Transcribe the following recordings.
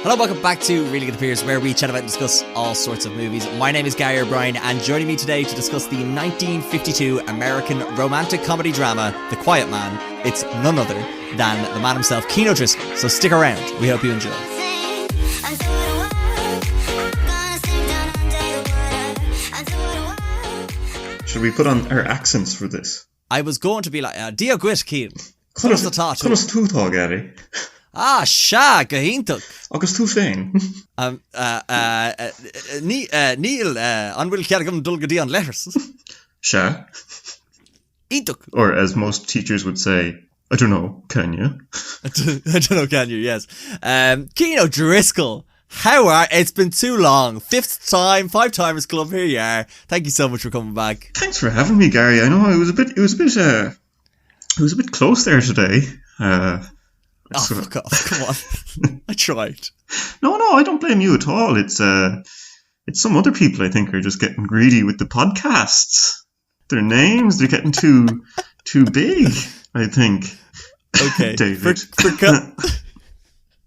Hello, welcome back to Really Good Peers, where we chat about and discuss all sorts of movies. My name is Gary O'Brien, and joining me today to discuss the 1952 American romantic comedy drama, The Quiet Man, it's none other than the man himself, Cian O'Driscoll. So stick around. We hope you enjoy. Should we put on our accents for this? I was going to be like, Dia Gwit, Cian. Conas tútá, Gary. Ah, sha, gahintuk. Agus tú féin. Neil, an bhfuil ceargam dulgadí an letters. Sha. Ítuk. Or as most teachers would say, I don't know, can you? I don't know, can you? Yes. Cian O'Driscoll. How are? It's been too long. Fifth time, 5-timers club. Here you are. Thank you so much for coming back. Thanks for having me, Gary. I know it was a bit close there today. Fuck off! Come on. I tried. No, I don't blame you at all. It's some other people I think are just getting greedy with the podcasts. Their names, they're getting too big, I think. Okay. David.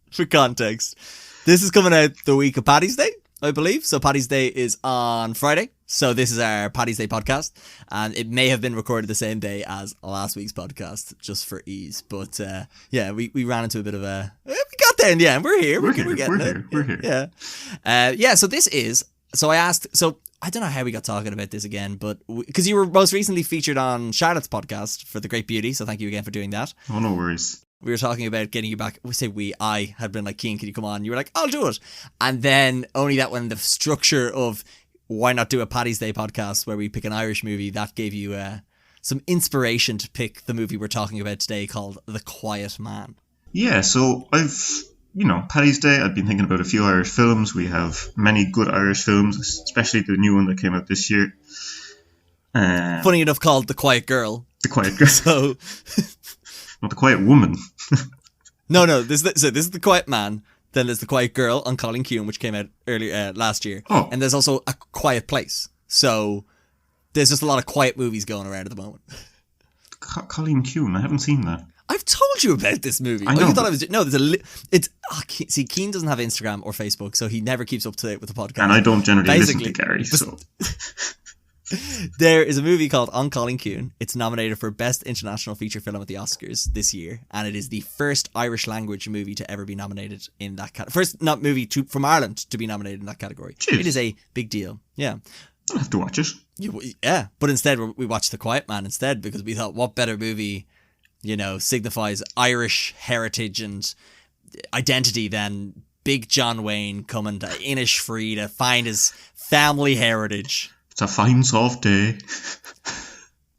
For context, this is coming out the week of Paddy's Day, I believe. So Paddy's Day is on Friday. So this is our Paddy's Day podcast, and it may have been recorded the same day as last week's podcast, just for ease. But yeah, we ran into a bit of a... We got there in the end. We're here. We're here. Yeah. So this is... So I asked... So I don't know how we got talking about this again, but... Because you were most recently featured on Charlotte's podcast for The Great Beauty, so thank you again for doing that. Oh, no worries. We were talking about getting you back. I had been like, Cian, can you come on? You were like, I'll do it. And then only that when the structure of why not do a Paddy's Day podcast where we pick an Irish movie, that gave you some inspiration to pick the movie we're talking about today called The Quiet Man. Yeah, so Paddy's Day, I've been thinking about a few Irish films. We have many good Irish films, especially the new one that came out this year. Funny enough, called The Quiet Girl. The Quiet Girl. So... Not The Quiet Woman. No. This is The Quiet Man. Then there's The Quiet Girl on Colleen Kuhn, which came out earlier last year. Oh. And there's also A Quiet Place. So there's just a lot of quiet movies going around at the moment. Colleen Kuhn, I haven't seen that. I've told you about this movie. I know. You thought I was... No, see, Cian doesn't have Instagram or Facebook, so he never keeps up to date with the podcast. And I don't generally listen to Gary, so... There is a movie called On Colleen Kuhn. It's nominated for Best International Feature Film at the Oscars this year, and it is the first Irish language movie to ever be nominated in that category. First movie from Ireland to be nominated in that category. Jeez. It is a big deal. Yeah. I'll have to watch it. Yeah, but instead we watched The Quiet Man instead because we thought, what better movie, signifies Irish heritage and identity than Big John Wayne coming to Innisfree to find his family heritage. It's a fine, soft day.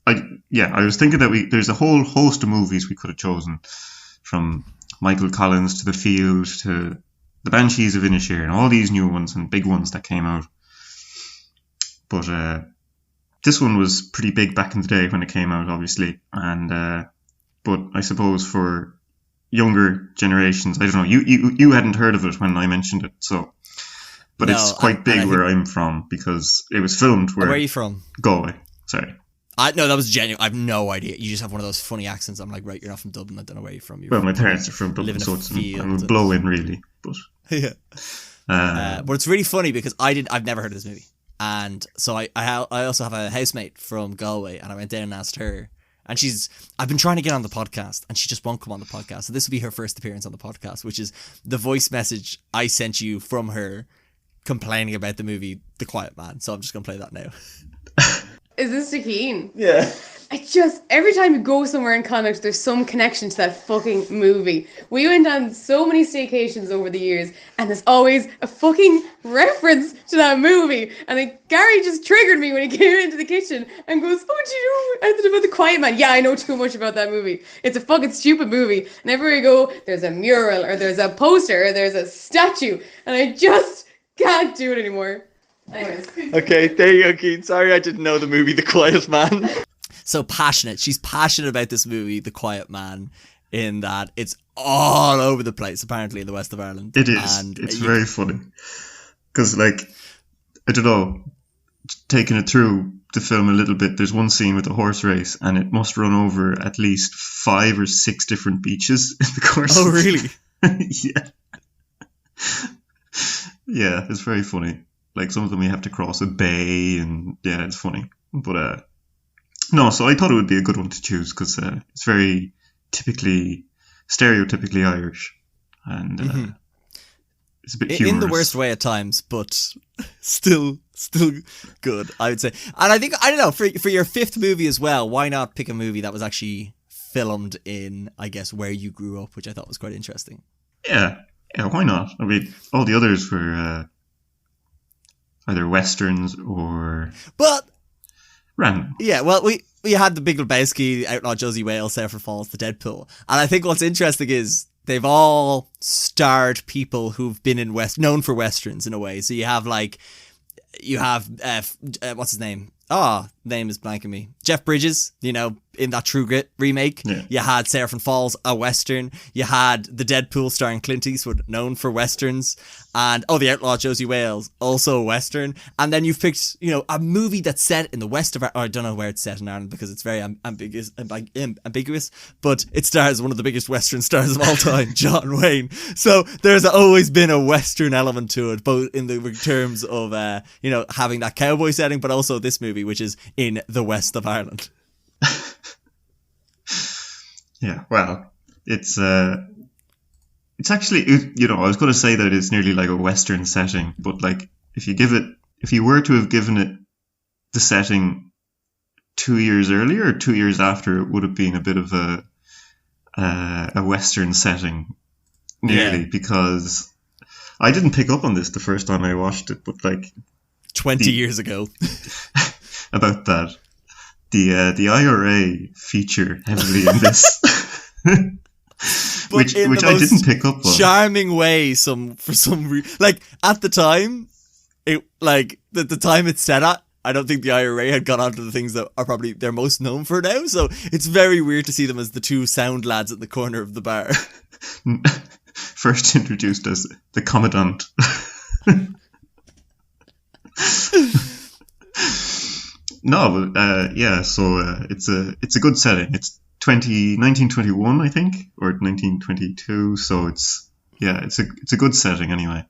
I was thinking that there's a whole host of movies we could have chosen, from Michael Collins to The Field to The Banshees of Inisherin, and all these new ones and big ones that came out. But this one was pretty big back in the day when it came out, obviously. And but I suppose for younger generations, I don't know. You hadn't heard of it when I mentioned it, so. But no, it's quite big where I'm from because it was filmed where... Where are you from? Galway. Sorry. No, that was genuine. I have no idea. You just have one of those funny accents. I'm like, right, you're not from Dublin. I don't know where you're from. My parents are from Dublin, so I would blow in really. But yeah. But it's really funny because I've never heard of this movie. And so I also have a housemate from Galway, and I went down and asked her. And I've been trying to get on the podcast, and she just won't come on the podcast. So this will be her first appearance on the podcast, which is the voice message I sent you from her complaining about the movie The Quiet Man. So I'm just going to play that now. Is this to Cian? Yeah. Every time you go somewhere in Connacht, there's some connection to that fucking movie. We went on so many staycations over the years, and there's always a fucking reference to that movie. And Gary just triggered me when he came into the kitchen and goes, "Oh, do you know anything about The Quiet Man?" Yeah, I know too much about that movie. It's a fucking stupid movie. And everywhere you go, there's a mural, or there's a poster, or there's a statue. And I just can't do it anymore. Anyways. Okay, there you go, Cian. Sorry I didn't know the movie The Quiet Man. So passionate. She's passionate about this movie, The Quiet Man, in that it's all over the place, apparently, in the west of Ireland. It is. And it's very funny. Because, I don't know, taking it through the film a little bit, there's one scene with a horse race, and it must run over at least 5 or 6 different beaches in the course. Oh, really? Yeah. Yeah, it's very funny. Like some of them you have to cross a bay, and yeah, it's funny. But no, so I thought it would be a good one to choose because it's very stereotypically Irish, and it's a bit humorous. In the worst way at times, but still good, I would say. And I think, I don't know, for your fifth movie as well, why not pick a movie that was actually filmed in, I guess, where you grew up, which I thought was quite interesting. Yeah, why not? I mean, all the others were either westerns or random. Yeah, well, we had the Big Lebowski, Outlaw Josie Wales, Surfer Falls, the Deadpool. And I think what's interesting is they've all starred people who've been known for westerns in a way. So you have what's his name? Name is blanking me. Jeff Bridges, in that True Grit remake. Yeah. You had Surfer Falls, a western. You had the Deadpool starring Clint Eastwood, known for westerns. And the Outlaw Josie Wales, also a western. And then you've picked, a movie that's set in the west of Ireland. I don't know where it's set in Ireland because it's very ambiguous, but it stars one of the biggest western stars of all time, John Wayne. So there's always been a western element to it, both in the terms of having that cowboy setting, but also this movie, which is in the west of Ireland. Yeah, well, it's actually, I was going to say that it's nearly like a western setting, but like if you were to have given it the setting 2 years earlier or 2 years after, it would have been a bit of a western setting, nearly, because I didn't pick up on this the first time I watched it, but like 20 years ago. About that. The IRA feature heavily in this, which I didn't pick up on. Charming way, like at the time, the time it's set at, I don't think the IRA had got onto the things that are probably they're most known for now. So it's very weird to see them as the two sound lads at the corner of the bar. First introduced as the Commandant. No, but so it's a good setting. It's 1921, I think, or 1922. So it's a good setting anyway.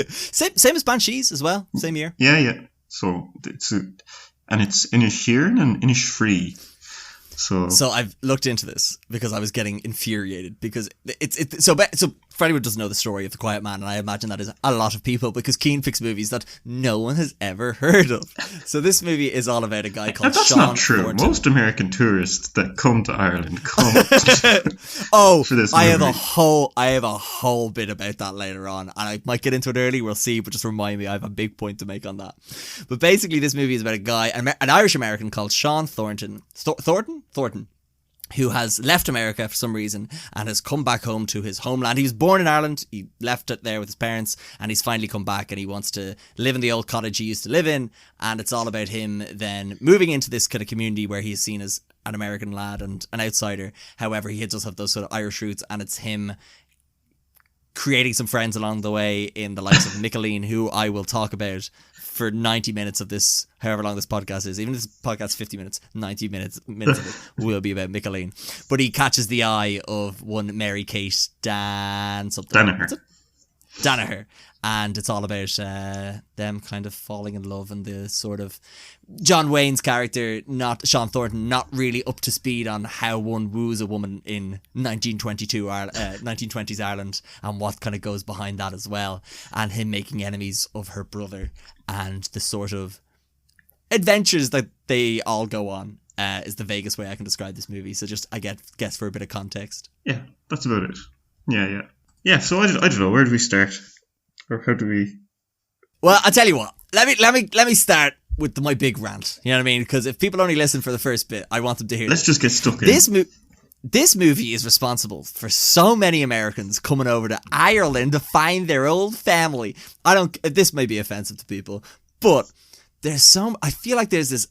Same as Banshees as well. Same year. Yeah. So it's Inisherin and Inishfree. So I've looked into this because I was getting infuriated because so for anyone who doesn't know the story of The Quiet Man, and I imagine that is a lot of people because Cian picks movies that no one has ever heard of. So this movie is all about a guy called That's Sean not true. Thornton. Most American tourists that come to Ireland come for this movie. I have a whole bit about that later on, and I might get into it early, we'll see, but just remind me, I have a big point to make on that. But basically this movie is about a guy, an Irish American called Sean Thornton, who has left America for some reason and has come back home to his homeland. He was born in Ireland, he left it there with his parents, and he's finally come back and he wants to live in the old cottage he used to live in, and it's all about him then moving into this kind of community where he's seen as an American lad and an outsider. However, he does have those sort of Irish roots, and it's him creating some friends along the way in the likes of Micheline, who I will talk about for 90 minutes of this, however long this podcast is. Even if this podcast is 50 minutes, 90 minutes of it will be about Micheline. But he catches the eye of one Mary Kate Danaher. And it's all about them kind of falling in love, and the sort of John Wayne's character, not Sean Thornton, not really up to speed on how one woos a woman in 1920s Ireland, and what kind of goes behind that as well, and him making enemies of her brother, and the sort of adventures that they all go on is the vaguest way I can describe this movie. So just, I guess for a bit of context. Yeah, that's about it. Yeah. So I don't know, where do we start? Or how do we? Well, I'll tell you what. Let me start with my big rant. You know what I mean? Because if people only listen for the first bit, I want them to hear. Let's just get stuck in. This movie is responsible for so many Americans coming over to Ireland to find their old family. This may be offensive to people, but I feel like there's this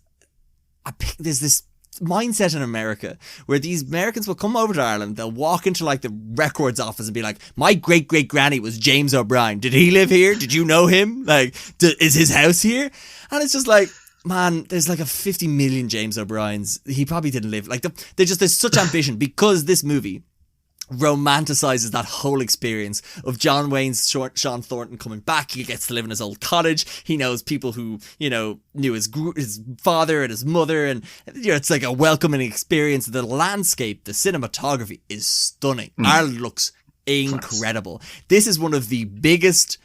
mindset in America where these Americans will come over to Ireland, they'll walk into like the records office and be like, my great granny was James O'Brien, did he live here, did you know him, like is his house here? And it's just like, man, there's like a 50 million James O'Briens, he probably didn't live, like there's such ambition, because this movie romanticizes that whole experience of John Wayne's Sean Thornton coming back. He gets to live in his old cottage. He knows people who, knew his father and his mother, and it's like a welcoming experience. The landscape, the cinematography is stunning. Ireland looks incredible. This is one of the biggest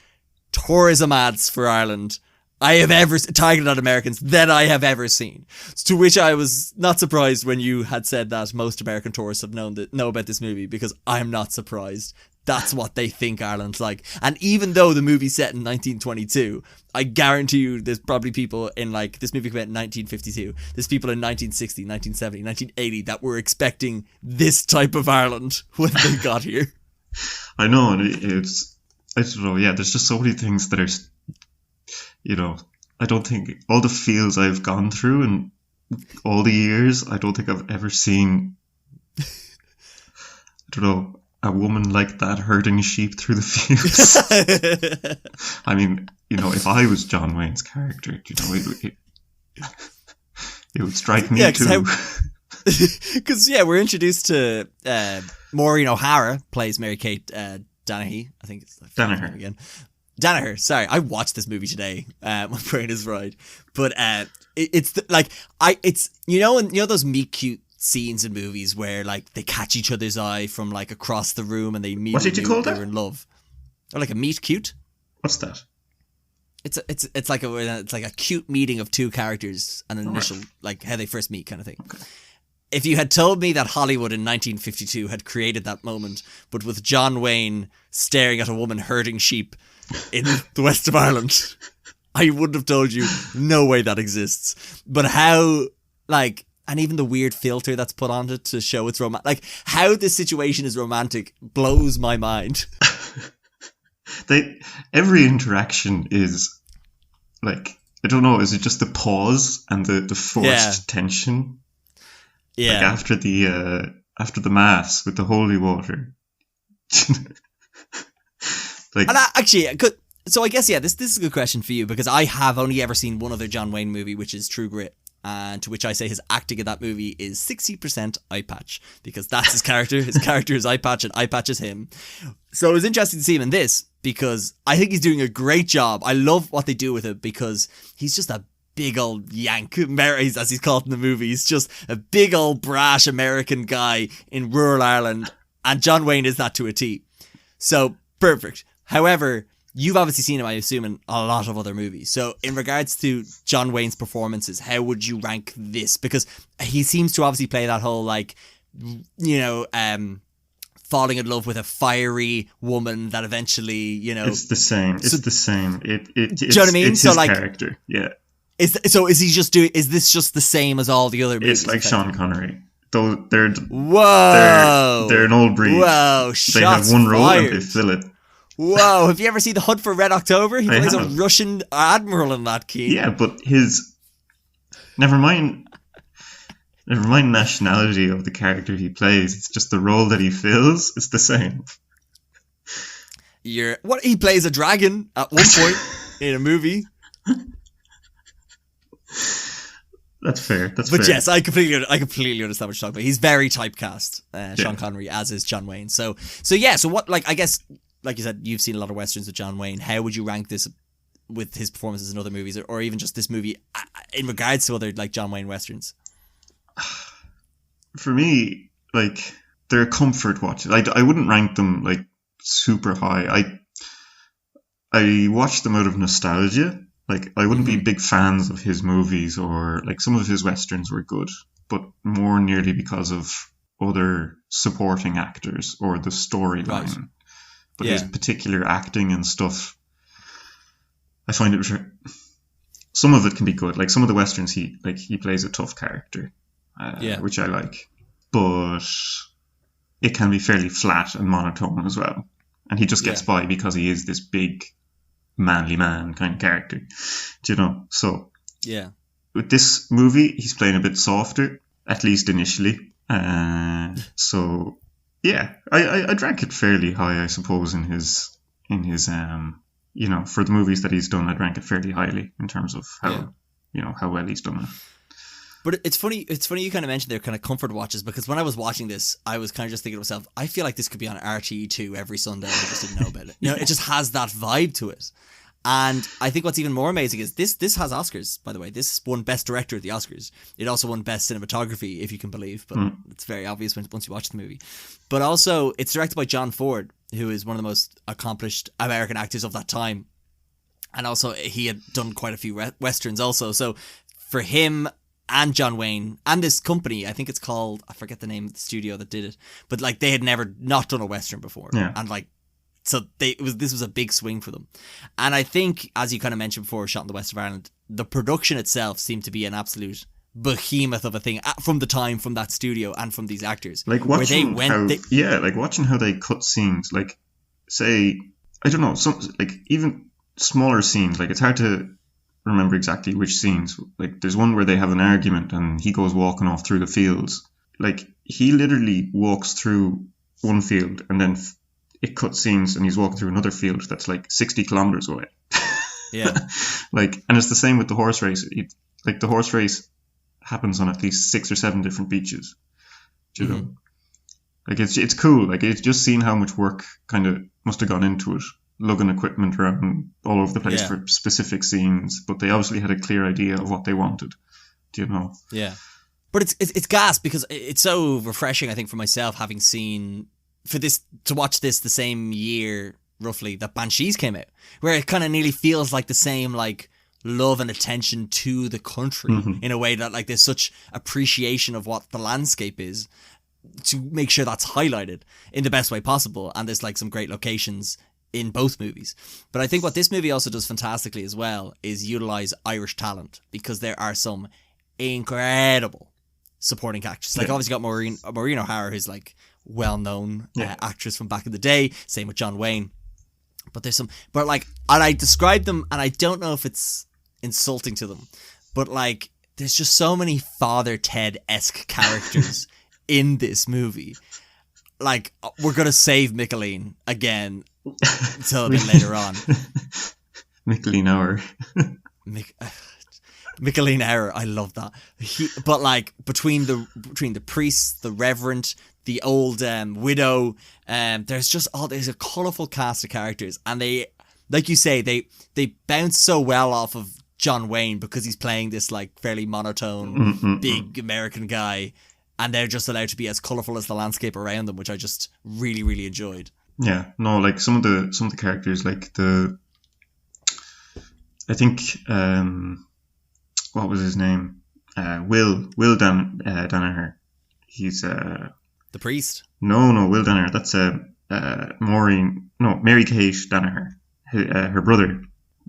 tourism ads for Ireland I have ever targeted at Americans that I have ever seen. To which I was not surprised when you had said that most American tourists have know about this movie, because I'm not surprised. That's what they think Ireland's like. And even though the movie's set in 1922, I guarantee you there's probably people in this movie came out in 1952. There's people in 1960, 1970, 1980 that were expecting this type of Ireland when they got here. I know, and I don't know, yeah, there's just so many things that are, I don't think all the feels I've gone through in all the years, I don't think I've ever seen, a woman like that herding sheep through the fields. I mean, if I was John Wayne's character, it would strike me too. Because, we're introduced to Maureen O'Hara, plays Mary-Kate Danahy. I think it's Danaher again. Danaher, sorry, I watched this movie today. My brain is fried, but it's those meet cute scenes in movies where they catch each other's eye from across the room and they meet. What did you call that? They're in love. Or a meet cute. What's that? It's like a cute meeting of two characters, an initial how they first meet kind of thing. Okay. If you had told me that Hollywood in 1952 had created that moment, but with John Wayne staring at a woman herding sheep in the west of Ireland, I wouldn't have told you, no way that exists. But how, and even the weird filter that's put on it to show it's romantic, how this situation is romantic blows my mind. Every interaction is, I don't know, is it just the pause and the forced tension? Yeah. After the mass with the holy water. And so I guess, this is a good question for you, because I have only ever seen one other John Wayne movie, which is True Grit. And to which I say his acting in that movie is 60% eye patch, because that's his character. His character is eye patch and eye patch is him. So it was interesting to see him in this, because I think he's doing a great job. I love what they do with it, because he's just a big old yank, as he's called in the movie. He's just a big old brash American guy in rural Ireland, and John Wayne is that to a T. So, perfect. However, you've obviously seen him, I assume, in a lot of other movies. So, in regards to John Wayne's performances, how would you rank this? Because he seems to obviously play that whole, falling in love with a fiery woman that eventually, It's the same. It's the same. Do you know what I mean? It's his character, yeah. Is this just the same as all the other movies? It's like Sean Connery. Though they're an old breed. Whoa, they have one role fired. and they fill it. Whoa, have you ever seen The Hunt for Red October? He plays a Russian admiral in that, Cian. Yeah, but his never mind nationality of the character he plays. It's just the role that he fills. It's the same. He plays a dragon at one point in a movie. That's fair. But yes, I completely understand what you're talking about. He's very typecast, Sean Connery, as is John Wayne. So what, I guess, like you said, you've seen a lot of Westerns with John Wayne. How would you rank this with his performances in other movies, or even just this movie in regards to other, John Wayne Westerns? For me, they're a comfort watch. I wouldn't rank them, super high. I watch them out of nostalgia. I wouldn't be big fans of his movies, or some of his Westerns were good, but more nearly because of other supporting actors or the storyline. Right. But his particular acting and stuff, I find it, some of it can be good. Some of the Westerns, he plays a tough character, which I like, but it can be fairly flat and monotone as well. And he just gets by because he is this big, manly man kind of character, So with this movie, he's playing a bit softer, at least initially. So yeah, I'd rank it fairly high, I suppose, in his for the movies that he's done. I'd rank it fairly highly in terms of how how well he's done it. But it's funny. It's funny you kind of mentioned their kind of comfort watches, because when I was watching this, I was kind of just thinking to myself, I feel like this could be on RTE2 every Sunday, and I just didn't know about it. It just has that vibe to it. And I think what's even more amazing is this has Oscars, by the way. This won Best Director at the Oscars. It also won Best Cinematography, if you can believe, but it's very obvious once you watch the movie. But also, it's directed by John Ford, who is one of the most accomplished American actors of that time. And also, he had done quite a few Westerns also. So for him and John Wayne and this company, I think it's called, I forget the name of the studio that did it, but like they had never not done a Western before. Yeah. And like, so this was a big swing for them. And I think, as you kind of mentioned before, shot in the west of Ireland, the production itself seemed to be an absolute behemoth of a thing from that studio and from these actors. Like watching watching how they cut scenes, like say, I don't know, some like even smaller scenes, like it's hard to remember exactly which scenes. Like there's one where they have an argument and he goes walking off through the fields. Like he literally walks through one field and then it cuts scenes and he's walking through another field that's like 60 kilometers away. Yeah. Like, and it's the same with the horse race. Like the horse race happens on at least 6 or 7 different beaches. Do you know? Like it's cool. Like it's just seeing how much work kind of must have gone into it, lugging equipment around all over the place for specific scenes. But they obviously had a clear idea of what they wanted. Do you know? Yeah. But it's gas, because it's so refreshing, I think, for myself, having seen to watch this the same year roughly that Banshees came out, where it kind of nearly feels like the same like love and attention to the country in a way that like there's such appreciation of what the landscape is, to make sure that's highlighted in the best way possible. And there's like some great locations in both movies. But I think what this movie also does fantastically as well is utilize Irish talent, because there are some incredible supporting actors. Like obviously got Maureen O'Hara, who's like well-known actress from back in the day. Same with John Wayne. But there's some, but like, and I describe them, and I don't know if it's insulting to them, but like, there's just so many Father Ted-esque characters in this movie. Like, we're gonna save Micheline again until a bit later on. Micheline Hour. Micheline Hour, I love that. But like, between the priest, the reverend, the old widow, there's a colourful cast of characters, and they, like you say, they bounce so well off of John Wayne, because he's playing this like fairly monotone big American guy, and they're just allowed to be as colourful as the landscape around them, which I just really, really enjoyed. Yeah, no, like some of the characters, like I think what was his name? Will Danaher. He's the priest? No, Will Danaher. That's Mary-Kate Danaher, her brother,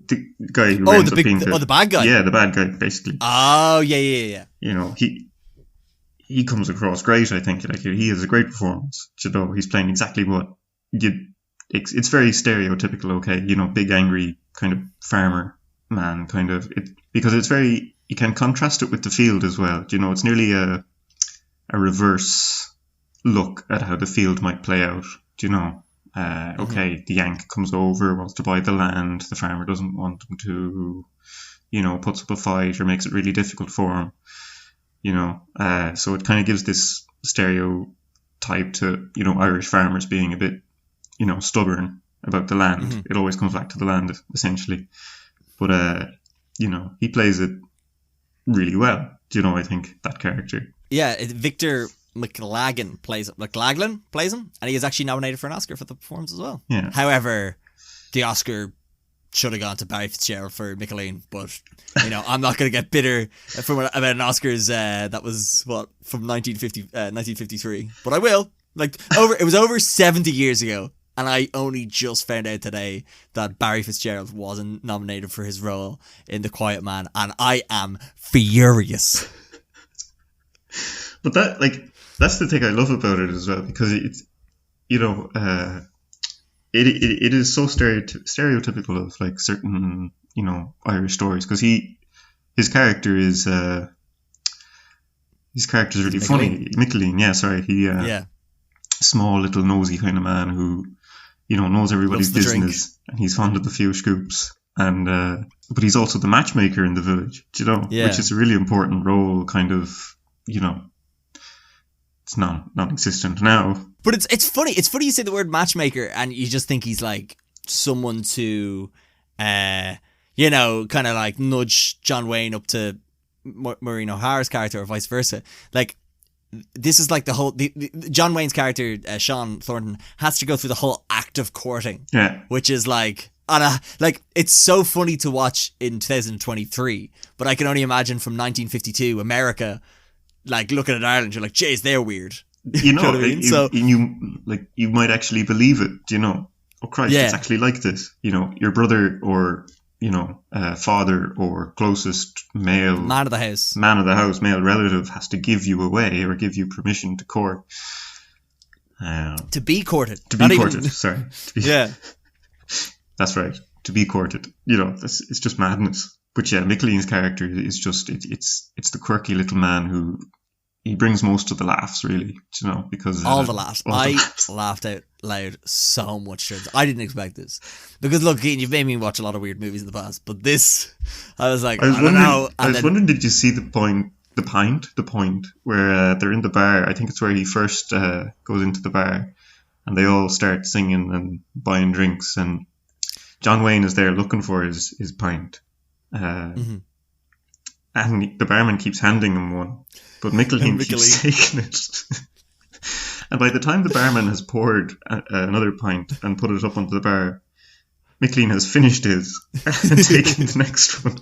the guy who ends up being the bad guy. Yeah, the bad guy, basically. Oh, yeah. You know, he comes across great. I think like he has a great performance. You know, he's playing exactly what it's very stereotypical. Okay, you know, big angry kind of farmer man kind of because it's very. You can contrast it with the field as well. You know, it's nearly a reverse look at how the field might play out. Do you know? Okay, the Yank comes over, wants to buy the land. The farmer doesn't want him to, you know, puts up a fight or makes it really difficult for him. You know, so it kind of gives this stereotype to, you know, Irish farmers being a bit, you know, stubborn about the land. It always comes back to the land, essentially. But, you know, he plays it really well. Do you know, I think, that character. Yeah, Victor McLaglen plays him, and he is actually nominated for an Oscar for the performance as well. Yeah. However, the Oscar should have gone to Barry Fitzgerald for Micheline, but you know, I'm not going to get bitter about an Oscars that was from 1953, but I will. Like it was over 70 years ago, and I only just found out today that Barry Fitzgerald wasn't nominated for his role in The Quiet Man, and I am furious. But that's the thing I love about it as well, because it's, you know, it is so stereotypical of like certain, you know, Irish stories, because his character is really funny. Micheline, yeah, sorry, small little nosy kind of man who, you know, knows everybody's business, and he's fond of the few scoops, and but he's also the matchmaker in the village, do you know, Yeah. which is a really important role. Kind of, you know, it's non-existent now. But it's funny. It's funny you say the word matchmaker and you just think he's like someone to, you know, kind of like nudge John Wayne up to Maureen O'Hara's character or vice versa. Like, this is like the whole... John Wayne's character, Sean Thornton, has to go through the whole act of courting. Yeah. Which is like... like, it's so funny to watch in 2023, but I can only imagine from 1952, America, like, looking at Ireland, you're like, jeez, they're weird. You know, what I mean? you might actually believe it, do you know? Oh, Christ, Yeah. it's actually like this. You know, your brother or, you know, father or closest male... Man of the house. Man of the house, male relative, has to give you away or give you permission to court. To be courted. To Not be even- courted, sorry. Yeah. That's right. To be courted. You know, it's just madness. But yeah, Mick Lean's character is just, it's the quirky little man who, he brings most of the laughs, really, you know, because... All the laughs. all the I laughs. laughed out loud so much. I didn't expect this. Because look, Ian, you've made me watch a lot of weird movies in the past, but this, I was like, I don't know. I was wondering, did you see the point where they're in the bar? I think it's where he first goes into the bar and they all start singing and buying drinks, and John Wayne is there looking for his pint. And the barman keeps handing him one, but Michelin keeps taking it. And by the time the barman has poured another pint and put it up onto the bar, Michelin has finished his and taken the next one.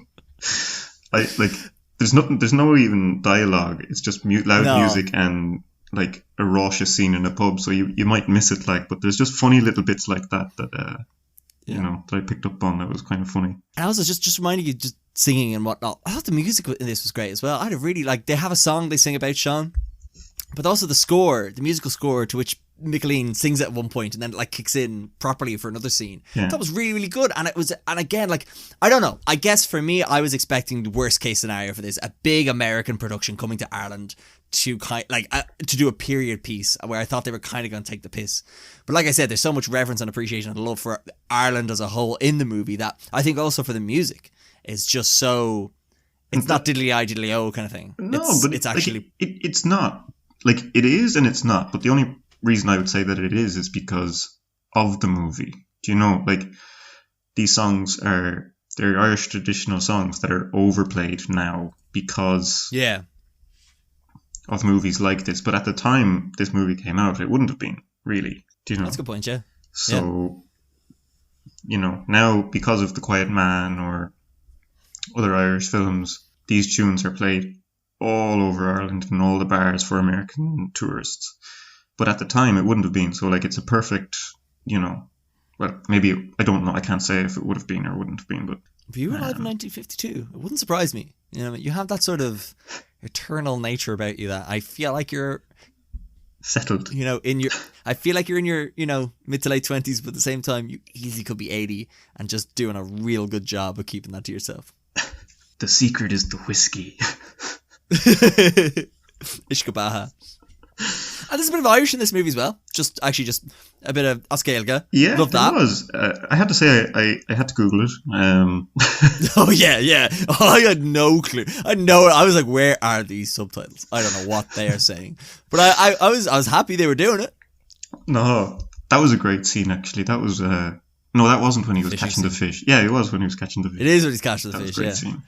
There's no even dialogue. It's just loud music and like a raucous scene in a pub. So you might miss it, like, but there's just funny little bits like that you know, that I picked up on. That was kind of funny. And also just reminding you, just singing and whatnot. I thought the music in this was great as well. I had a really they have a song they sing about Sean, but also the score, the musical score to which Michelin sings at one point and then it like kicks in properly for another scene. Yeah. That was really, really good. And again, like, I don't know. I guess for me, I was expecting the worst case scenario for this, a big American production coming to Ireland to to do a period piece where I thought they were kind of going to take the piss. But like I said, there's so much reverence and appreciation and love for Ireland as a whole in the movie that I think also for the music is just so, it's not diddly-eye, diddly-o kind of thing. No, but it's actually... it's not. Like, it is and it's not. But the only reason I would say that it is because of the movie. Do you know, like, these songs they're Irish traditional songs that are overplayed now because of movies like this. But at the time this movie came out, it wouldn't have been, really. Do you know? That's a good point, yeah. So, you know, now because of The Quiet Man or other Irish films, these tunes are played all over Ireland in all the bars for American tourists. But at the time, it wouldn't have been. So, like, it's a perfect, you know, well, maybe, I don't know, I can't say if it would have been or wouldn't have been, but... If you were alive in 1952, it wouldn't surprise me. You know, you have that sort of eternal nature about you that I feel like you're... settled. You know, I feel like you're in your, you know, mid to late 20s, but at the same time, you easily could be 80 and just doing a real good job of keeping that to yourself. The secret is the whiskey. Ishkabaha. And there's a bit of Irish in this movie as well. Just a bit of Oscailga. Yeah, love that. It was. I had to say, I had to Google it. Oh, yeah. Oh, I had no clue. I was like, where are these subtitles? I don't know what they are saying. But I was happy they were doing it. No, that was a great scene, actually. That was... no, that wasn't when he was catching the fish. Yeah, it was when he was catching the fish. It is when he's catching the that fish, was a great scene.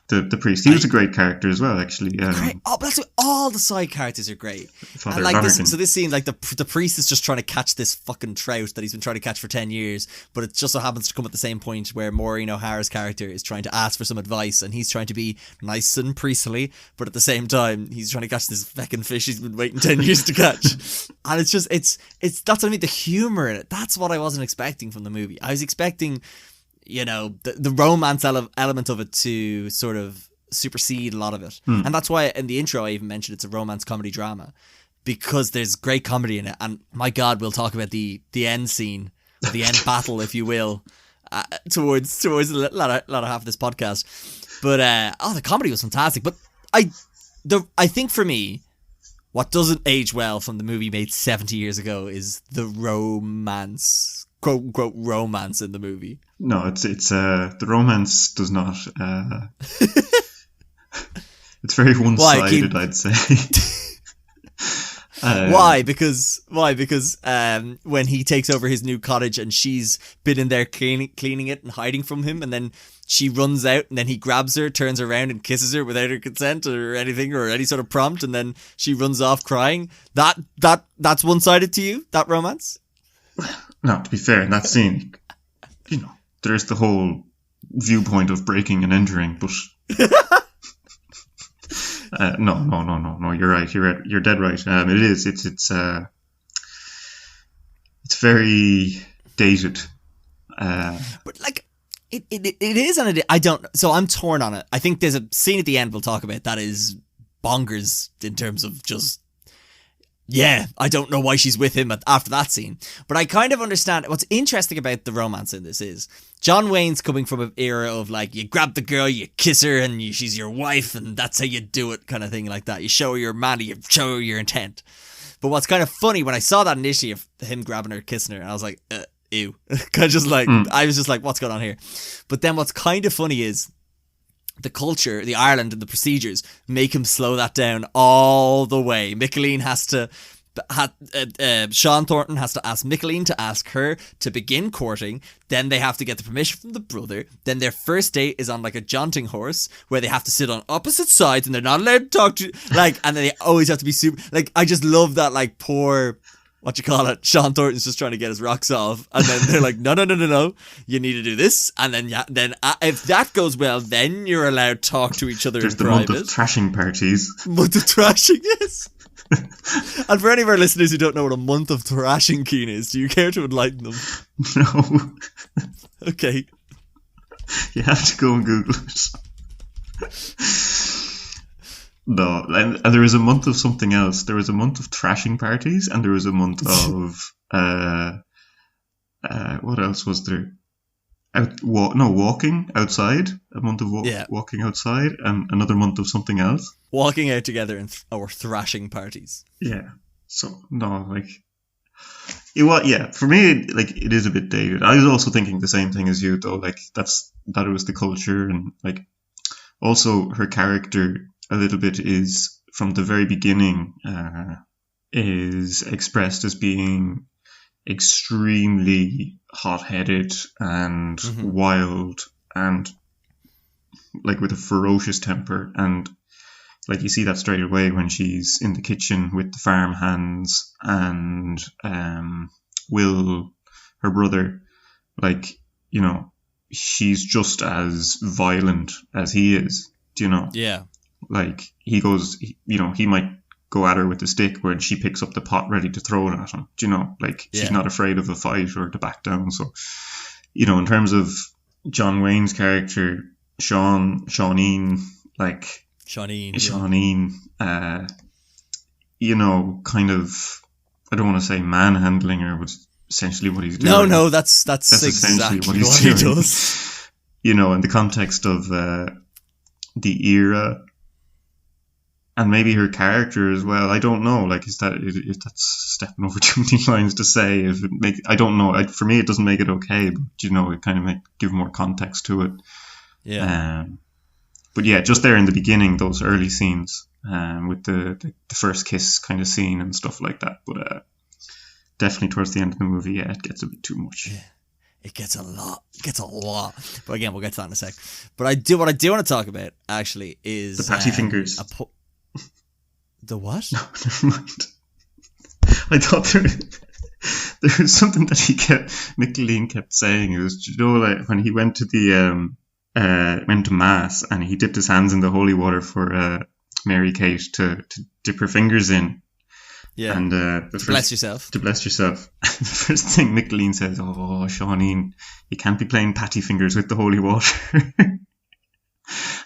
The priest. He was a great character as well, actually. Great. Oh, but that's what, all the side characters are great. Father And like Lonergan. this scene, like the priest is just trying to catch this fucking trout that he's been trying to catch for 10 years, but it just so happens to come at the same point where Maureen O'Hara's character is trying to ask for some advice, and he's trying to be nice and priestly, but at the same time he's trying to catch this fucking fish he's been waiting 10 years to catch. And it's just it's that's what I mean, the humor in it. That's what I wasn't expecting from the movie. I was expecting, you know, the romance element of it to sort of supersede a lot of it. And that's why in the intro I even mentioned it's a romance comedy drama, because there's great comedy in it. And my God, we'll talk about the end scene, or the end battle, if you will, towards the latter half of this podcast. But the comedy was fantastic. But I think for me, what doesn't age well from the movie made 70 years ago is the romance quote unquote romance in the movie. No, it's the romance does not. It's very one-sided, I'd say. Why? Because when he takes over his new cottage and she's been in there cleaning it and hiding from him, and then she runs out and then he grabs her, turns around and kisses her without her consent or anything or any sort of prompt, and then she runs off crying. That's one-sided to you? That romance? No, to be fair, in that scene, there's the whole viewpoint of breaking and entering, but no. You're right. You're dead right. It is. It's very dated. But like it is, and I don't. So I'm torn on it. I think there's a scene at the end we'll talk about that is bonkers in terms of just. Yeah, I don't know why she's with him after that scene. But I kind of understand. What's interesting about the romance in this is John Wayne's coming from an era of like, you grab the girl, you kiss her, and she's your wife, and that's how you do it, kind of thing like that. You show her your man, you show her your intent. But what's kind of funny, when I saw that initially of him grabbing her, kissing her, I was like, ew. Kind of just like, I was just like, what's going on here? But then what's kind of funny is the culture, the Ireland and the procedures make him slow that down all the way. Micheline has to, Sean Thornton has to ask Micheline to ask her to begin courting. Then they have to get the permission from the brother. Then their first date is on like a jaunting horse where they have to sit on opposite sides and they're not allowed to talk to, like, and then they always have to be super, like, I just love that, like, poor, what you call it, Sean Thornton's just trying to get his rocks off, and then they're like, no, you need to do this, and then if that goes well, then you're allowed to talk to each other in private. There's the month of thrashing parties. Month of thrashing, yes. And for any of our listeners who don't know what a month of thrashing, Cian, is, do you care to enlighten them? No. Okay. You have to go and Google it. No, and there was a month of something else. There was a month of thrashing parties, and there was a month of what else was there? Walking outside. A month of walking outside, and another month of something else. Walking out together or thrashing parties. Yeah. So no, like for me, like, it is a bit dated. I was also thinking the same thing as you, though. Like that it was the culture, and like also her character. A little bit is from the very beginning is expressed as being extremely hot-headed and wild and like with a ferocious temper, and like you see that straight away when she's in the kitchen with the farm hands and Will, her brother, like, she's just as violent as he is, Yeah. Like, he goes, he might go at her with the stick when she picks up the pot ready to throw it at him. Like, she's not afraid of a fight or to back down. So, in terms of John Wayne's character, Shawneen, kind of, I don't want to say manhandling her, but essentially what he's doing. No, that's exactly what he does. In the context of the era. And maybe her character as well. I don't know. Like, if that's stepping over too many lines to say? I don't know. For me, it doesn't make it okay. But it kind of give more context to it. Yeah. But yeah, just there in the beginning, those early scenes, with the first kiss kind of scene and stuff like that. But definitely towards the end of the movie, it gets a bit too much. Yeah. It gets a lot. But again, we'll get to that in a sec. But what I do want to talk about actually is the patty fingers. The what? No, never mind. I thought there was something that Micheline kept saying. It was, like when he went to went to mass and he dipped his hands in the holy water for Mary Kate to dip her fingers in. Yeah. And bless yourself. To bless yourself. The first thing Micheline says, "Oh, Shawneen, you can't be playing patty fingers with the holy water."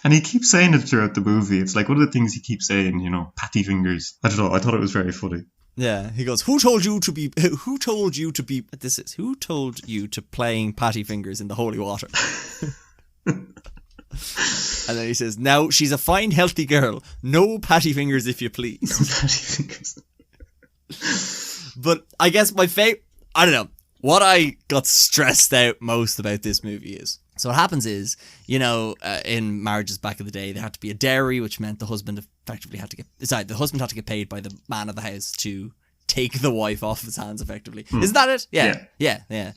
And he keeps saying it throughout the movie. It's like one of the things he keeps saying, patty fingers. I don't know. I thought it was very funny. Yeah, he goes, Who told you to playing patty fingers in the holy water? And then he says, now she's a fine, healthy girl. No patty fingers, if you please. No patty fingers. But I guess my favorite, I don't know. what I got stressed out most about this movie is, so what happens is, in marriages back in the day, there had to be a dowry, which meant the husband effectively had to get paid by the man of the house to take the wife off his hands, effectively. Isn't that it? Yeah.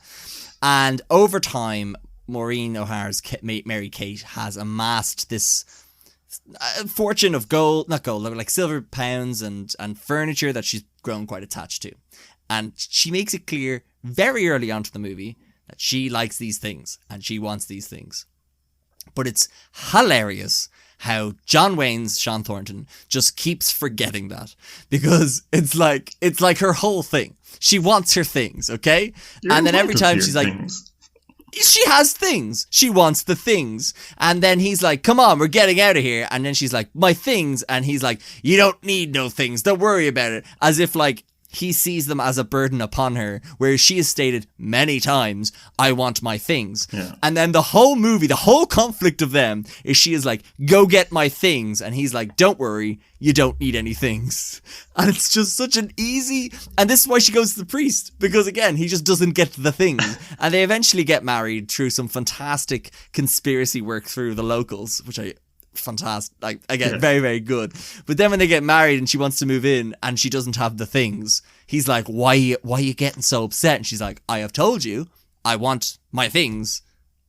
And over time, Maureen O'Hara's Mary Kate has amassed this fortune of silver pounds and furniture that she's grown quite attached to. And she makes it clear very early on to the movie that she likes these things and she wants these things. But it's hilarious how John Wayne's Sean Thornton just keeps forgetting that, because it's like her whole thing. She wants her things, okay? And then every time she's like, she has things. She wants the things. And then he's like, come on, we're getting out of here. And then she's like, my things. And he's like, you don't need no things. Don't worry about it. As if like he sees them as a burden upon her, whereas she has stated many times, I want my things. Yeah. And then the whole movie, the whole conflict of them is she is like, go get my things. And he's like, don't worry, you don't need any things. And it's just such an easy, and this is why she goes to the priest, because again, he just doesn't get the things. And they eventually get married through some fantastic conspiracy work through the locals, which fantastic, like again, very, very good. But then when they get married and she wants to move in and she doesn't have the things, he's like, why are you getting so upset? And she's like, I have told you I want my things,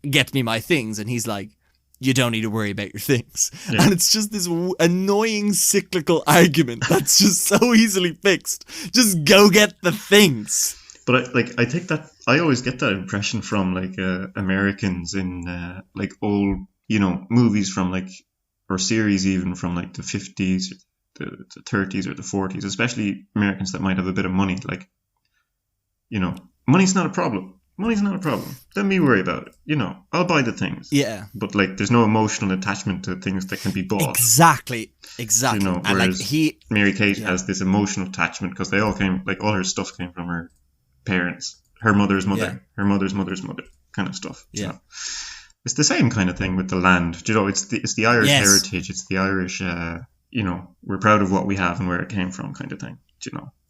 get me my things. And he's like, you don't need to worry about your things. And it's just this annoying cyclical argument that's just so easily fixed. Just go get the things. But I take that, I always get that impression from like Americans in like old, movies from like, or series even from like the 50s, the 30s or the 40s, especially Americans that might have a bit of money. Like, money's not a problem. Money's not a problem. Let me worry about it. I'll buy the things. Yeah. But like, there's no emotional attachment to things that can be bought. Exactly. And like Mary Kate has this emotional attachment because they all came, like all her stuff came from her parents, her mother's mother, her mother's mother's mother, kind of stuff. Yeah. It's the same kind of thing with the land. It's the Irish heritage. It's the Irish, we're proud of what we have and where it came from kind of thing.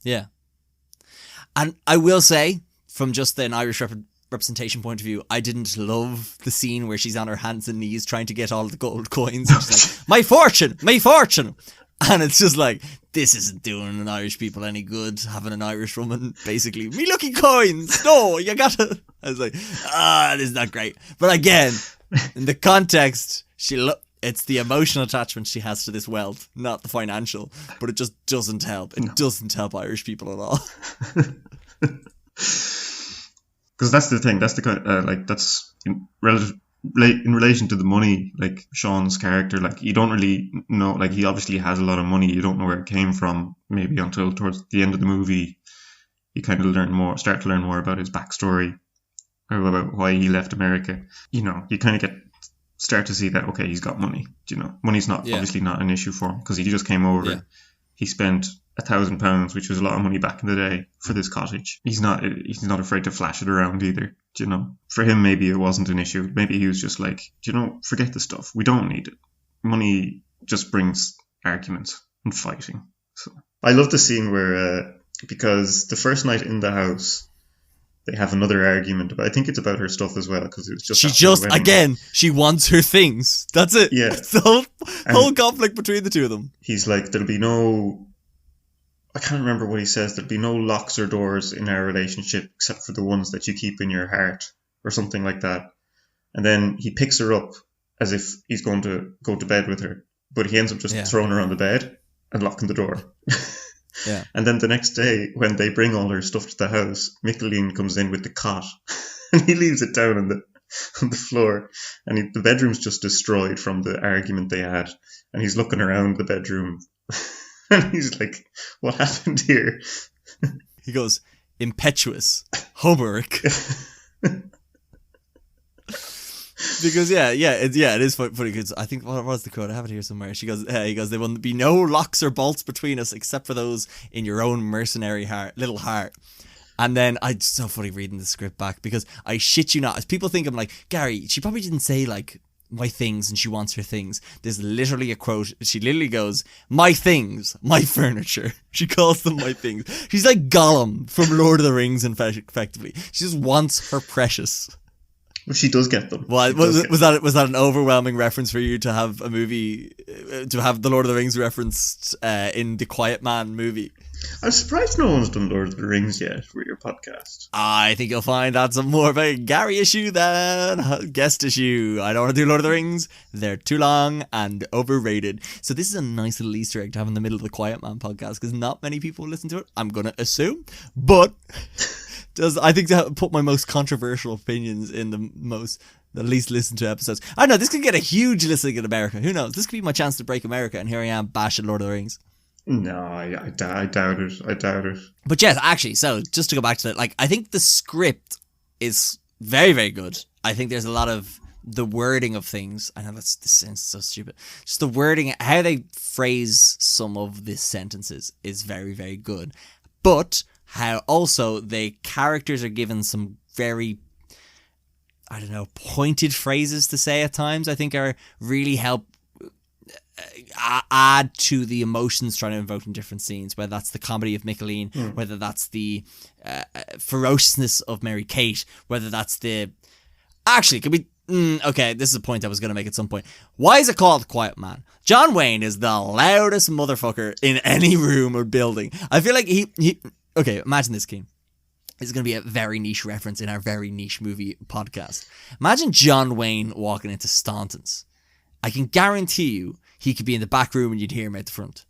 Yeah. And I will say, from just an Irish representation point of view, I didn't love the scene where she's on her hands and knees trying to get all the gold coins. And she's like, my fortune. And it's just like, this isn't doing an Irish people any good, having an Irish woman basically, me looking coins. No, you gotta. I was like, this is not great. But again, in the context, it's the emotional attachment she has to this wealth, not the financial. But it just doesn't help. It doesn't help Irish people at all. Because that's the thing. That's the kind that's in relation to the money. Like Sean's character, like you don't really know. Like he obviously has a lot of money. You don't know where it came from. Maybe until towards the end of the movie, you kind of start to learn more about his backstory, or about why he left America. You kind of start to see that he's got money. Money's not obviously not an issue for him because he just came over. Yeah. He spent £1,000, which was a lot of money back in the day, for this cottage. He's not afraid to flash it around either. For him, maybe it wasn't an issue. Maybe he was just like, forget the stuff. We don't need it. Money just brings arguments and fighting. So I love the scene where because the first night in the house, they have another argument, but I think it's about her stuff as well because it was just she wants her things. That's it. Yeah, it's the whole conflict between the two of them. He's like, there'll be no. I can't remember what he says. There'll be no locks or doors in our relationship except for the ones that you keep in your heart, or something like that. And then he picks her up as if he's going to go to bed with her, but he ends up just throwing her on the bed and locking the door. Yeah. And then the next day, when they bring all her stuff to the house, Micheline comes in with the cot, and he leaves it down on the floor, and the bedroom's just destroyed from the argument they had, and he's looking around the bedroom, and he's like, "What happened here?" He goes, "Impetuous homework." Because it is funny because I think what was the quote? I have it here somewhere. He goes, "There will be no locks or bolts between us except for those in your own mercenary little heart." And then it's so funny reading the script back because I shit you not, as people think I'm like, Gary, she probably didn't say like my things and she wants her things. There's literally a quote. She literally goes, my things, my furniture. She calls them my things. She's like Gollum from Lord of the Rings, effectively. She just wants her precious. Well, she does get them. Well, was that an overwhelming reference for you to have a movie, to have the Lord of the Rings referenced in the Quiet Man movie? I'm surprised no one's done Lord of the Rings yet for your podcast. I think you'll find that's a more of a Gary issue than a guest issue. I don't want to do Lord of the Rings. They're too long and overrated. So this is a nice little Easter egg to have in the middle of the Quiet Man podcast because not many people listen to it, I'm going to assume. But I think to put my most controversial opinions in the least listened to episodes. I know this could get a huge listening in America. Who knows? This could be my chance to break America, and here I am bashing Lord of the Rings. No, I doubt it. I doubt it. But yes, actually, so just to go back to it, like, I think the script is very, very good. I think there's a lot of the wording of things. I know this sounds so stupid. Just the wording, how they phrase some of the sentences is very, very good. But how also the characters are given some very, I don't know, pointed phrases to say at times, I think are really help add to the emotions trying to invoke in different scenes, whether that's the comedy of Micheline, whether that's the ferociousness of Mary Kate, whether that's the... Actually, it could be... okay, this is a point I was going to make at some point. Why is it called Quiet Man? John Wayne is the loudest motherfucker in any room or building. I feel like he okay, imagine this, Cian. This is going to be a very niche reference in our very niche movie podcast. Imagine John Wayne walking into Staunton's. I can guarantee you he could be in the back room and you'd hear him out the front.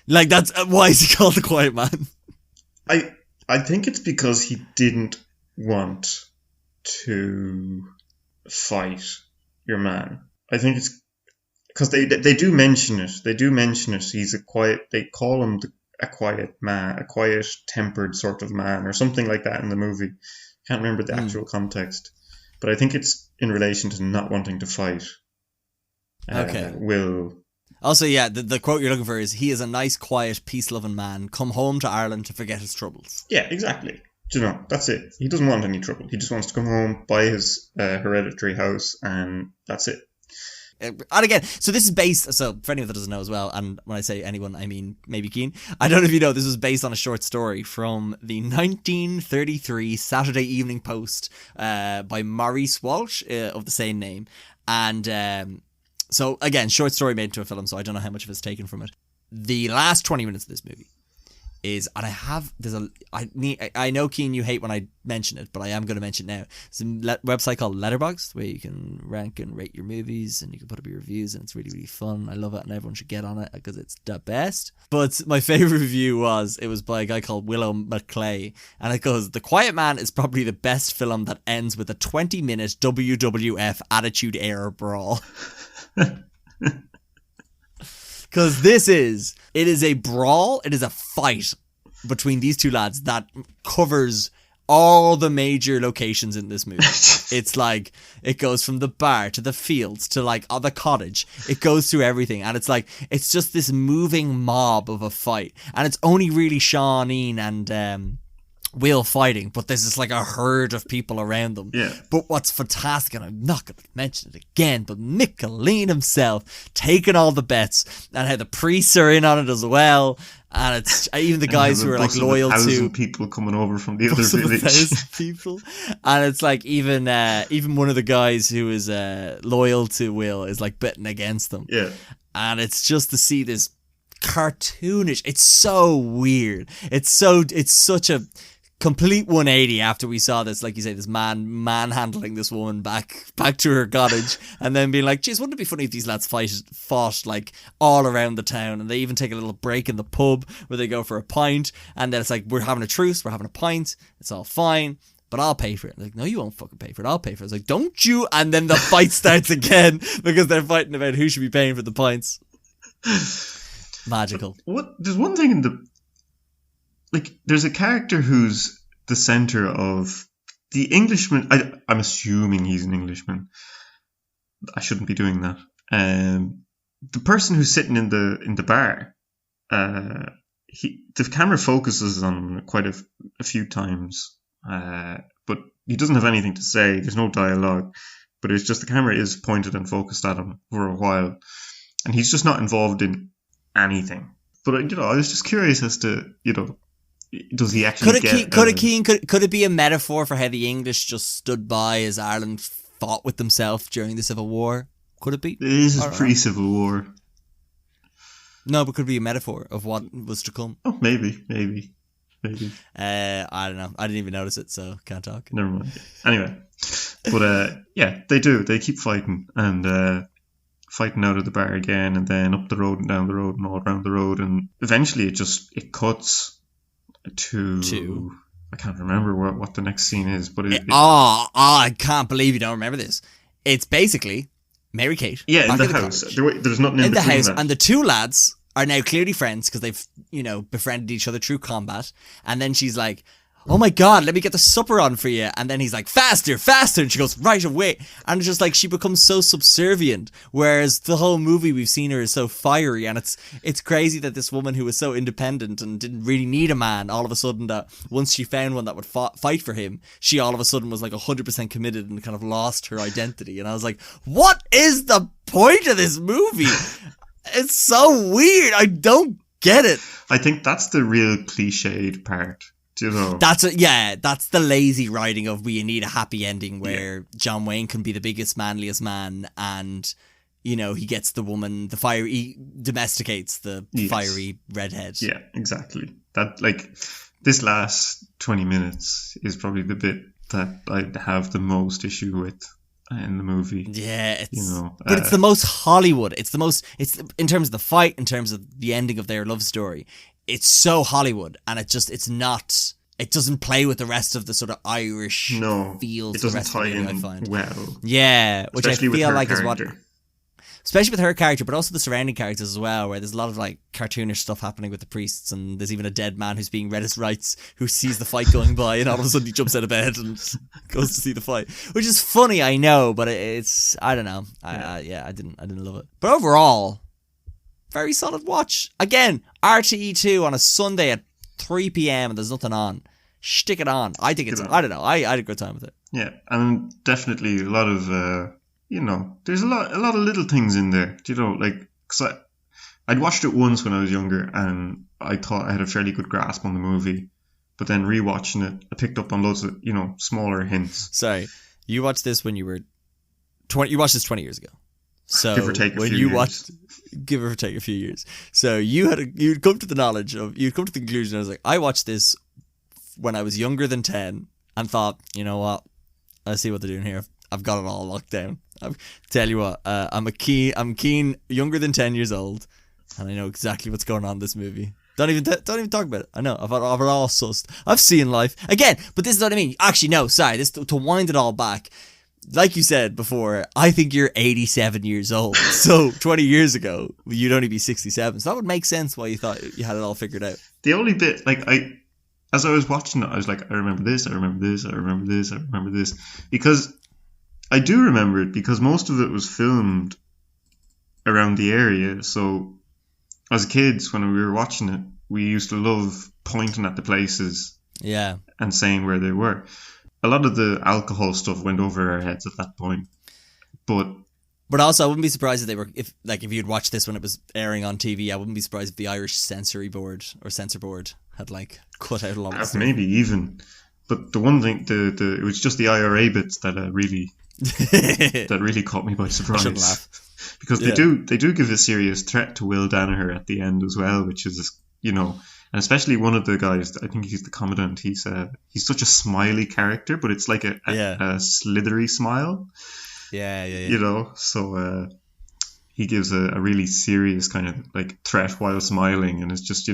Like, that's why is he called the Quiet Man? I think it's because he didn't want to fight your man. I think it's because they do mention it. They do mention it. He's a quiet. They call him a quiet man, a quiet tempered sort of man, or something like that in the movie. Can't remember the actual context, but I think it's in relation to not wanting to fight. Okay. Will. Also, yeah, the quote you're looking for is, he is a nice, quiet, peace-loving man, come home to Ireland to forget his troubles. Yeah, exactly. Do you know, that's it. He doesn't want any trouble. He just wants to come home, buy his hereditary house, and that's it. And again, so this is based, so for anyone that doesn't know as well, and when I say anyone, I mean maybe Cian, I don't know if you know, this was based on a short story from the 1933 Saturday Evening Post by Maurice Walsh of the same name. And so again, short story made into a film, so I don't know how much of it's taken from it. The last 20 minutes of this movie is, and I know, Cian, you hate when I mention it, but I am going to mention it now. It's a website called Letterboxd where you can rank and rate your movies and you can put up your reviews, and it's really, really fun. I love it, and everyone should get on it because it's the best. But my favorite review was by a guy called Willow McClay, and it goes, "The Quiet Man is probably the best film that ends with a 20-minute WWF Attitude Era brawl." Because it is a brawl, it is a fight between these two lads that covers all the major locations in this movie. It's like, it goes from the bar to the fields to like the cottage. It goes through everything, and it's like, it's just this moving mob of a fight. And it's only really Sean and Will fighting, but there's just like a herd of people around them. Yeah. But what's fantastic, and I'm not going to mention it again, but Micheline himself taking all the bets, and how the priests are in on it as well, and it's even the guys who are like loyal to 1,000 people coming over from the other village. 1,000 people, and it's like even one of the guys who is loyal to Will is like betting against them. Yeah, and it's just to see this cartoonish. It's so weird. It's such a complete 180 after we saw this, like you say, this manhandling this woman back to her cottage, and then being like, geez, wouldn't it be funny if these lads fought like all around the town, and they even take a little break in the pub where they go for a pint, and then it's like, we're having a truce, we're having a pint, it's all fine, but I'll pay for it. Like, no, you won't fucking pay for it, I'll pay for it. It's like, don't you? And then the fight starts again because they're fighting about who should be paying for the pints. Magical. There's one thing in the... Like, there's a character who's the centre of the Englishman. I'm assuming he's an Englishman. I shouldn't be doing that. The person who's sitting in the bar, the camera focuses on him quite a few times, but he doesn't have anything to say. There's no dialogue. but it's just the camera is pointed and focused at him for a while, and he's just not involved in anything. But I was just curious as to does he actually could it be a metaphor for how the English just stood by as Ireland fought with themselves during the Civil War? Could it be? This is pre-Civil War. No, but could it be a metaphor of what was to come? Oh, maybe. I don't know. I didn't even notice it, so can't talk. Never mind. Anyway, but yeah, they do. They keep fighting and fighting out of the bar again, and then up the road and down the road and all around the road, and eventually it cuts to I can't remember what the next scene is, but I can't believe you don't remember this. It's basically Mary Kate. Yeah, in the house. There's nothing in the house, that. And the two lads are now clearly friends because they've befriended each other through combat. And then she's like, "Oh my God, let me get the supper on for you." And then he's like, "Faster, faster." And she goes, "Right away." And it's just like she becomes so subservient. Whereas the whole movie we've seen her is so fiery. And it's crazy that this woman who was so independent and didn't really need a man, all of a sudden that once she found one that would fight for him, she all of a sudden was like 100% committed and kind of lost her identity. And I was like, what is the point of this movie? It's so weird. I don't get it. I think that's the real cliched part. That's the lazy writing of we need a happy ending where John Wayne can be the biggest, manliest man, and he gets the woman, he domesticates the fiery redhead. Yeah, exactly. That this last 20 minutes is probably the bit that I have the most issue with in the movie. Yeah, but it's the most Hollywood. It's in terms of the fight, in terms of the ending of their love story. It's so Hollywood, and it doesn't play with the rest of the sort of Irish feels. It doesn't tie in, I find. Well. Yeah, which especially I feel like character. is what... Especially with her character, but also the surrounding characters as well, where there's a lot of cartoonish stuff happening with the priests, and there's even a dead man who's being read his rights, who sees the fight going by, and all of a sudden he jumps out of bed and goes to see the fight, which is funny, I know, but it's I don't know, I didn't love it. But overall, very solid watch. Again, RTE2 on a Sunday at 3 p.m. and there's nothing on. Stick it on. I think it's, I don't know, I had a good time with it. Yeah, and definitely a lot of, there's a lot of little things in there, because I'd watched it once when I was younger and I thought I had a fairly good grasp on the movie, but then rewatching it, I picked up on loads of, smaller hints. Sorry, you watched this when you were 20, you watched this 20 years ago. So give or take a few years. Give or take a few years. So you'd come to the conclusion, I was like, I watched this when I was younger than 10 and thought, you know what, I see what they're doing here. I've got it all locked down. I'll tell you what, I'm keen, younger than 10 years old, and I know exactly what's going on in this movie. Don't even talk about it. I know, I've it all sussed. I've seen life. Again, but this is what I mean. Actually, no, sorry, this to wind it all back. Like you said before, I think you're 87 years old. So 20 years ago, you'd only be 67. So that would make sense why you thought you had it all figured out. The only bit, as I was watching it, I was like, I remember this, I remember this, I remember this, I remember this. Because I do remember it, because most of it was filmed around the area. So as kids, when we were watching it, we used to love pointing at the places and saying where they were. A lot of the alcohol stuff went over our heads at that point. But also, I wouldn't be surprised if they were, if you'd watched this when it was airing on TV, I wouldn't be surprised if the Irish censor board had cut out a lot of stuff. Maybe even. But the one thing, it was just the IRA bits that really caught me by surprise. I shouldn't laugh. Because they do give a serious threat to Will Danaher at the end as well, which is, and especially one of the guys, I think he's the commandant, he's such a smiley character, but it's like a slithery smile. Yeah. So he gives a really serious kind of threat while smiling, and it's just,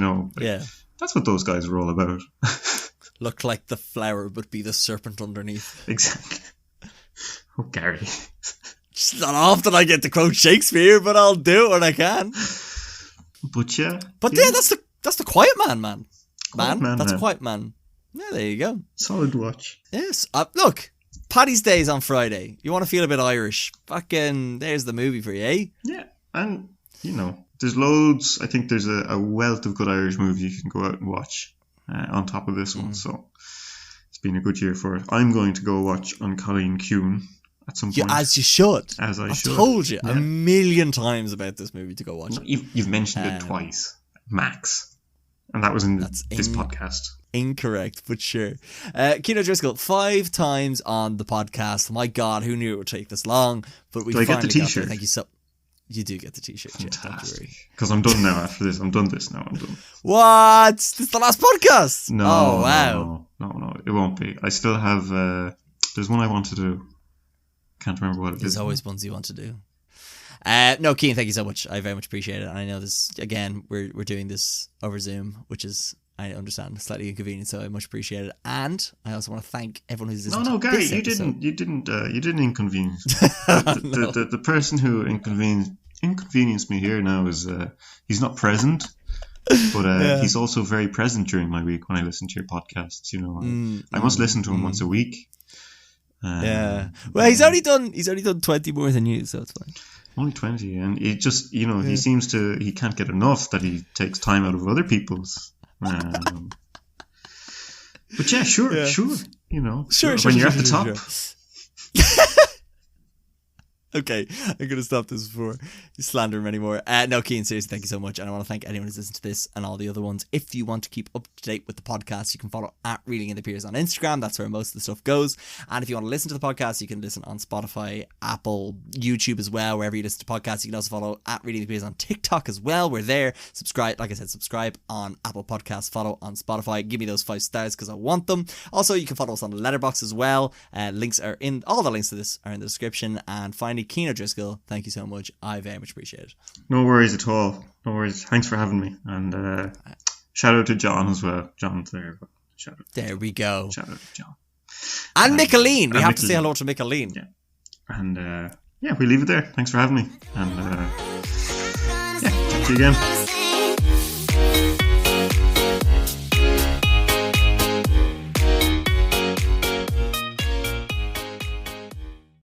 that's what those guys are all about. Look like the flower, but be the serpent underneath. Exactly. Oh, Gary. It's not often I get to quote Shakespeare, but I'll do it when I can. But yeah. That's the Quiet Man. That's man. Quiet Man. Yeah, there you go. Solid watch. Yes. Look, Paddy's Day is on Friday. You want to feel a bit Irish? Fucking, there's the movie for you, eh? Yeah, and there's loads. I think there's a wealth of good Irish movies you can go out and watch on top of this one. So it's been a good year for it. I'm going to go watch On Colleen Kuhn at some point. As you should. As I I've should. told you Yeah. a million times about this movie to go watch it. You've mentioned it twice, max. And that was in this podcast. Incorrect, but sure. Cian O'Driscoll, 5 times on the podcast. My God, who knew it would take this long? But we Do I finally get the got t-shirt? there. Thank you so. You do get the t-shirt. Yeah, don't you worry. Because I'm done now after this. I'm done. What? This is the last podcast? No. Oh wow. No. It won't be. I still have. There's one I want to do. Can't remember what it is. There's always ones you want to do. No, Cian, thank you so much. I very much appreciate it. And I know this again. We're doing this over Zoom, which is, I understand, slightly inconvenient. So I much appreciate it. And I also want to thank everyone who's listened. No, Gary, this you episode. didn't inconvenience. The person who inconvenienced me here now is he's not present, but he's also very present during my week when I listen to your podcasts. You know, I must listen to him once a week. Yeah. Well, he's only done 20 more than you, so it's fine. Only 20, and it just, he seems to, he can't get enough that he takes time out of other people's. But yeah, sure, Sure, when you're at the top. Okay, I'm going to stop this before you slander him anymore. No, Cian, seriously, thank you so much. And I want to thank anyone who's listened to this and all the other ones. If you want to keep up to date with the podcast, you can follow at Reeling in the Peers on Instagram. That's where most of the stuff goes. And if you want to listen to the podcast, you can listen on Spotify, Apple, YouTube as well, wherever you listen to podcasts. You can also follow at Reeling in the Peers on TikTok as well. We're there. Subscribe, like I said, subscribe on Apple Podcasts, follow on Spotify. Give me those 5 stars because I want them. Also, you can follow us on the Letterboxd as well. All the links to this are in the description. And finally, Cian O'Driscoll, thank you so much. I very much appreciate it. No worries at all. No worries. Thanks for having me. And shout out to John as well. John's there. Shout out. There we go. Shout out to John. And Micheline. We have to Micheline. say hello to Micheline. Yeah. And we leave it there. Thanks for having me. And talk to you again.